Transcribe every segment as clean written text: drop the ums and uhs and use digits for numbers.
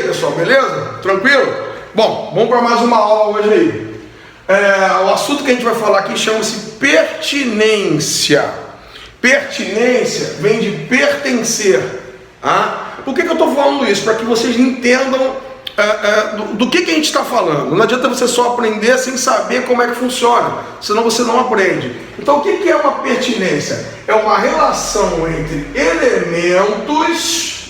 pessoal, beleza? Tranquilo? Bom, vamos para mais uma aula hoje aí. O assunto que a gente vai falar aqui chama-se pertinência. Pertinência vem de pertencer. Por que eu estou falando isso? Para que vocês entendam do que a gente está falando. Não adianta você só aprender sem saber como é que funciona, senão você não aprende. Então o que é uma pertinência? É uma relação entre elementos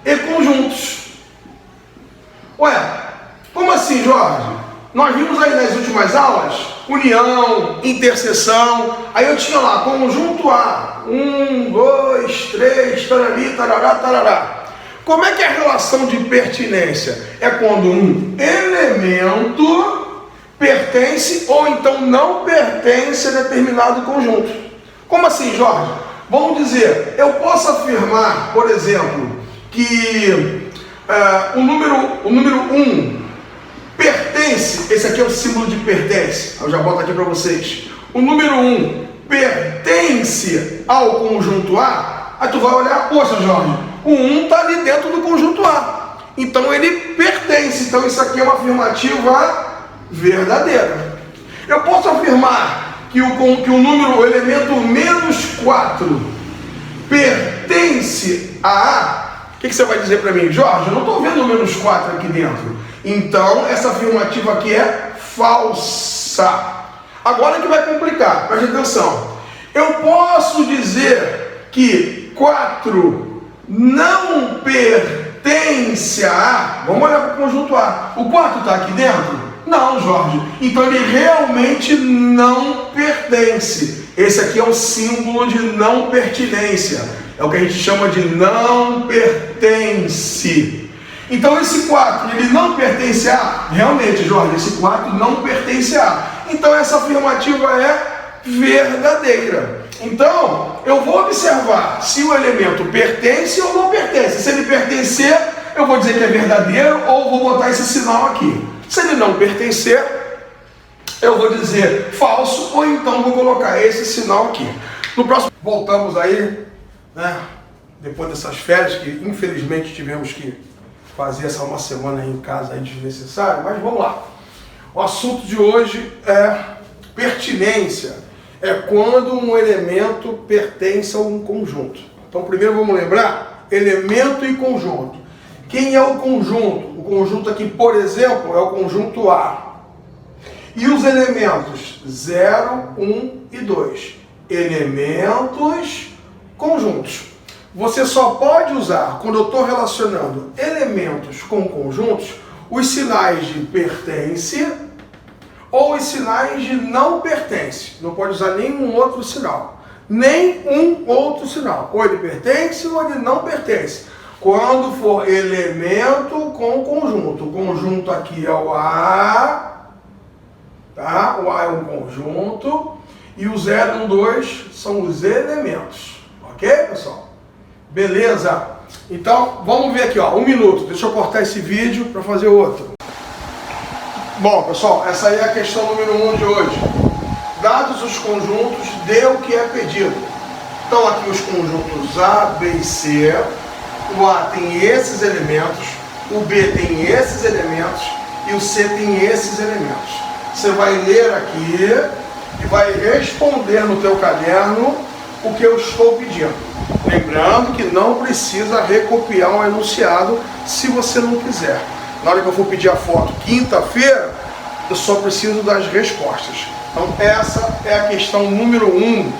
e conjuntos. Ué, como assim, Jorge? Nós vimos aí nas últimas aulas união, interseção. Aí eu tinha lá conjunto A, 1, 2, 3, tarari, tarará, tarará. Como é que é a relação de pertinência? É quando um elemento pertence ou então não pertence a determinado conjunto. Como assim, Jorge? Vamos dizer, eu posso afirmar, por exemplo, que o número 1 pertence, esse aqui é o símbolo de pertence, eu já boto aqui para vocês. O número 1 pertence ao conjunto A, aí tu vai olhar, poxa, Jorge, o 1 está ali dentro do conjunto A, então ele pertence, então isso aqui é uma afirmativa verdadeira. Eu posso afirmar que o elemento menos 4 pertence a A. O que você vai dizer para mim? Jorge, eu não estou vendo o menos 4 aqui dentro. Então, essa afirmativa aqui é falsa. Agora que vai complicar, preste atenção. Eu posso dizer que 4 não pertence a A. Vamos olhar para o conjunto A. O 4 está aqui dentro? Não, Jorge. Então, ele realmente não pertence. Esse aqui é um símbolo de não pertinência. É o que a gente chama de não pertence. Então esse 4, ele não pertence a? Realmente, Jorge, esse 4 não pertence a. Então essa afirmativa é verdadeira. Então, eu vou observar se o elemento pertence ou não pertence. Se ele pertencer, eu vou dizer que é verdadeiro ou vou botar esse sinal aqui. Se ele não pertencer, eu vou dizer falso ou então vou colocar esse sinal aqui. No próximo, voltamos aí, né? Depois dessas férias que infelizmente tivemos que fazer essa uma semana aí em casa aí desnecessário, mas vamos lá. O assunto de hoje é pertinência. É quando um elemento pertence a um conjunto. Então primeiro vamos lembrar, elemento e conjunto. Quem é o conjunto? O conjunto aqui, por exemplo, é o conjunto A. E os elementos 0, 1 e 2. Elementos conjuntos. Você só pode usar, quando eu estou relacionando elementos com conjuntos, os sinais de pertence ou os sinais de não pertence. Não pode usar nenhum outro sinal. Nem outro sinal. Ou ele pertence ou ele não pertence. Quando for elemento com conjunto. O conjunto aqui é o A. Tá? O A é um conjunto. E o 0 e o 2 são os elementos. Ok, pessoal? Beleza? Então, vamos ver aqui, ó, 1 minuto. Deixa eu cortar esse vídeo para fazer outro. Bom, pessoal, essa aí é a questão número 1 de hoje. Dados os conjuntos, dê o que é pedido. Então, aqui os conjuntos A, B e C. O A tem esses elementos, o B tem esses elementos e o C tem esses elementos. Você vai ler aqui e vai responder no teu caderno o que eu estou pedindo. Lembrando que não precisa recopiar um enunciado se você não quiser. Na hora que eu for pedir a foto quinta-feira, eu só preciso das respostas. Então essa é a questão número 1.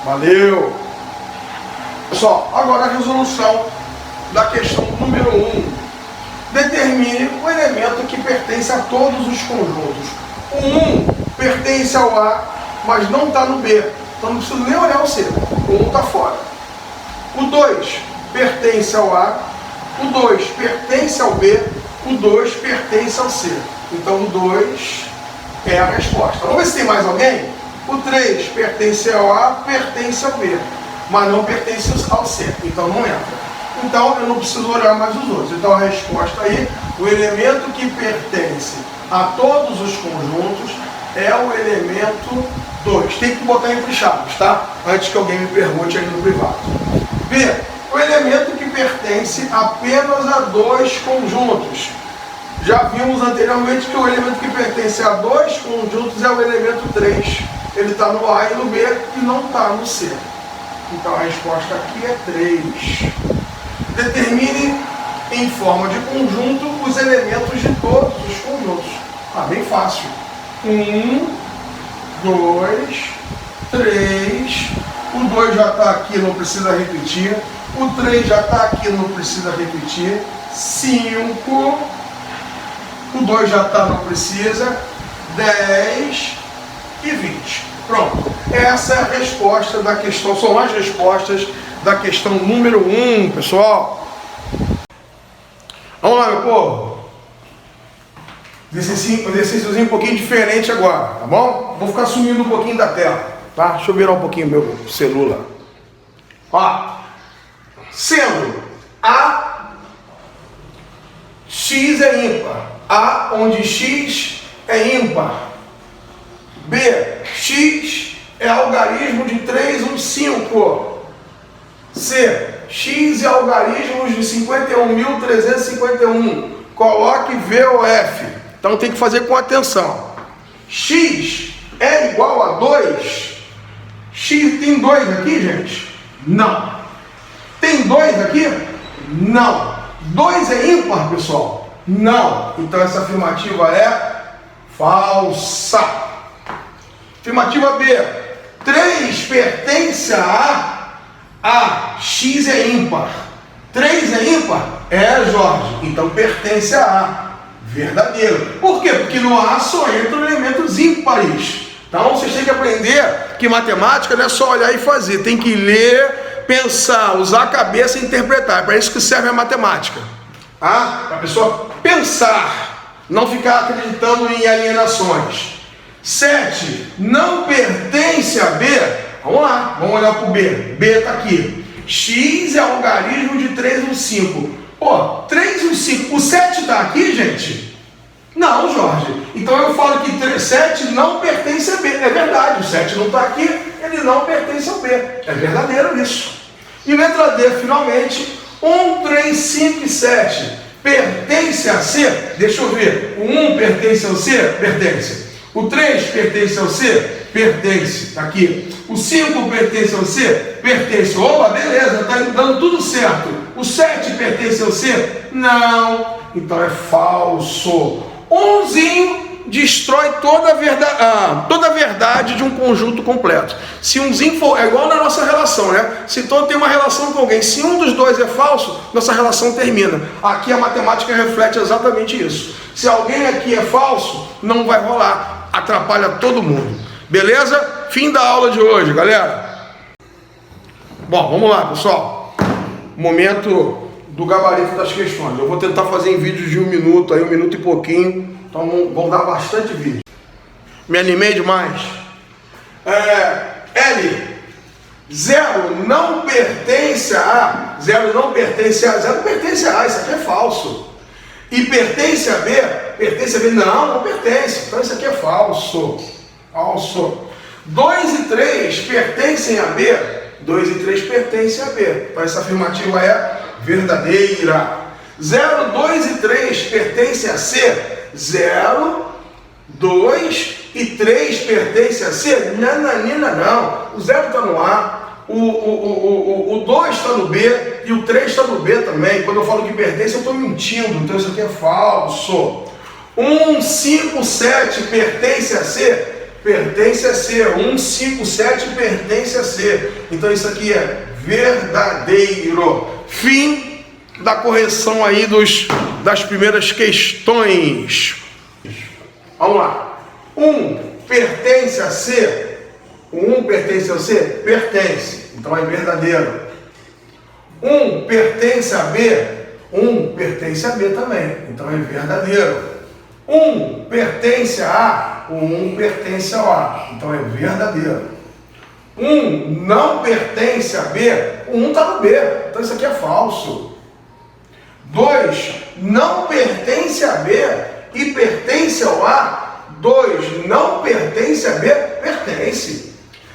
Valeu! Pessoal, agora a resolução da questão número 1. Determine o elemento que pertence a todos os conjuntos. O 1 pertence ao A, mas não está no B. Então não preciso nem olhar o C. O 1 está fora. O 2 pertence ao A, o 2 pertence ao B, o 2 pertence ao C. Então o 2 é a resposta. Vamos ver se tem mais alguém? O 3 pertence ao A, pertence ao B, mas não pertence ao C. Então não entra. Então eu não preciso olhar mais os outros. Então a resposta aí, o elemento que pertence a todos os conjuntos é o elemento 2. Tem que botar entre chaves, tá? Antes que alguém me pergunte aí no privado. B. O O elemento que pertence apenas a dois conjuntos. Já vimos anteriormente que o elemento que pertence a dois conjuntos é o elemento 3. Ele está no A e no B e não está no C. Então a resposta aqui é 3. Determine em forma de conjunto os elementos de todos os conjuntos. Bem fácil. 1, 2, 3. O 2 já está aqui, não precisa repetir. O 3 já está aqui, não precisa repetir. 5. O 2 já está, não precisa. 10 e 20. Pronto. Essa é a resposta da questão. São as respostas da questão número 1, pessoal. Vamos lá, meu povo. Exercíciozinho um pouquinho diferente agora, tá bom? Vou ficar sumindo um pouquinho da tela, tá? Deixa eu virar um pouquinho meu celular. Ó, sendo A, X é ímpar. A, onde X é ímpar. B, X é algarismo de 3, 1, 5. C, X é algarismos de 51.351. Coloque V ou F. Então tem que fazer com atenção. X é igual a 2. X tem 2 aqui, gente? Não. Tem 2 aqui? Não. 2 é ímpar, pessoal? Não. Então essa afirmativa é falsa. Afirmativa B. 3 pertence a A. X é ímpar. 3 é ímpar? É, Jorge. Então pertence a A. Verdadeiro. Por quê? Porque no A só entram elementos ímpares. Então vocês têm que aprender que matemática não é só olhar e fazer. Tem que ler, pensar, usar a cabeça e interpretar. É para isso que serve a matemática. Para a pessoa pensar, não ficar acreditando em alienações. 7 não pertence a B. Vamos lá, vamos olhar para o B. B está aqui. X é algarismo de 3, 1, 5. Pô, 3, 1, 5. O 7 está aqui, gente? Não, Jorge. Então eu falo que 7 não pertence a B. É verdade, o 7 não está aqui, ele não pertence ao B. É verdadeiro isso. E letra D, finalmente, 1, 3, 5 e 7 pertence a C? Deixa eu ver. O 1 pertence ao C? Pertence. O 3 pertence ao C? Pertence. Está aqui. O 5 pertence ao C? Pertence. Opa, beleza, está dando tudo certo. O 7 pertence ao C? Não. Então é falso. Umzinho destrói toda a verdade de um conjunto completo. Se umzinho for, é igual na nossa relação, né? Se todo tem uma relação com alguém, se um dos dois é falso, nossa relação termina. Aqui a matemática reflete exatamente isso. Se alguém aqui é falso, não vai rolar. Atrapalha todo mundo. Beleza? Fim da aula de hoje, galera. Bom, vamos lá, pessoal. Momento do gabarito das questões. Eu vou tentar fazer em vídeos de 1 minuto, aí 1 minuto e pouquinho. Então vão dar bastante vídeo. Me animei demais. L. 0 não pertence a A. 0 não pertence a A. 0 pertence a A. Isso aqui é falso. E pertence a B? Pertence a B? Não, não pertence. Então isso aqui é falso. Falso. 2 e 3 pertencem a B? 2 e 3 pertencem a B. Então essa afirmativa é verdadeira. 0, 2 e 3 pertencem a C? 0, 2 e 3 pertencem a C? Nananina, não. O 0 está no A, o 2 está no B e o 3 está no B também. Quando eu falo que pertence, eu estou mentindo. Então isso aqui é falso. 1, 5, 7 pertence a C? Pertence a C. 1, 5, 7 pertence a C. Então isso aqui é verdadeiro. Fim da correção aí das primeiras questões. Vamos lá. 1 pertence a C? O 1 pertence ao C? Pertence. Então é verdadeiro. 1 pertence a B? 1 pertence a B também. Então é verdadeiro. 1 pertence a A? O 1 pertence ao A. Então é verdadeiro. 1 não pertence a B? O 1 está no B. Então isso aqui é falso. 2 não pertence a B e pertence ao A. 2 não pertence a B? Pertence.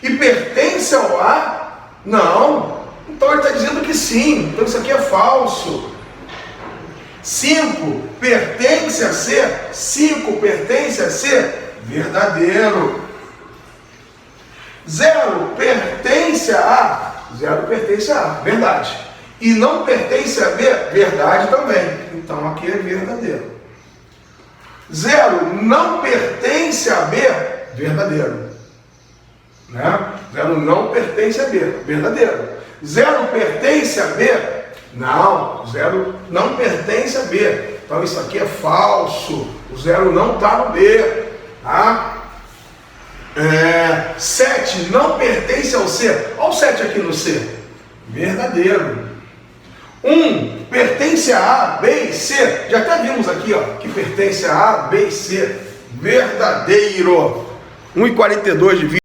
E pertence ao A? Não. Então ele está dizendo que sim, então isso aqui é falso. 5 pertence a ser, 5 pertence a ser verdadeiro. 0 pertence a, 0 pertence a, verdade. E não pertence a B, verdade também. Então aqui é verdadeiro. 0 não pertence a B, verdadeiro. Né? 0 não pertence a B, verdadeiro. 0 pertence a B, não. 0 não pertence a B. Então isso aqui é falso. O 0 não está no B. Tá? 7 não pertence ao C. Olha o 7 aqui no C. Verdadeiro. 1 pertence a A, B e C. Já até vimos aqui, ó, que pertence a A, B e C. Verdadeiro. 1:42 de vídeo.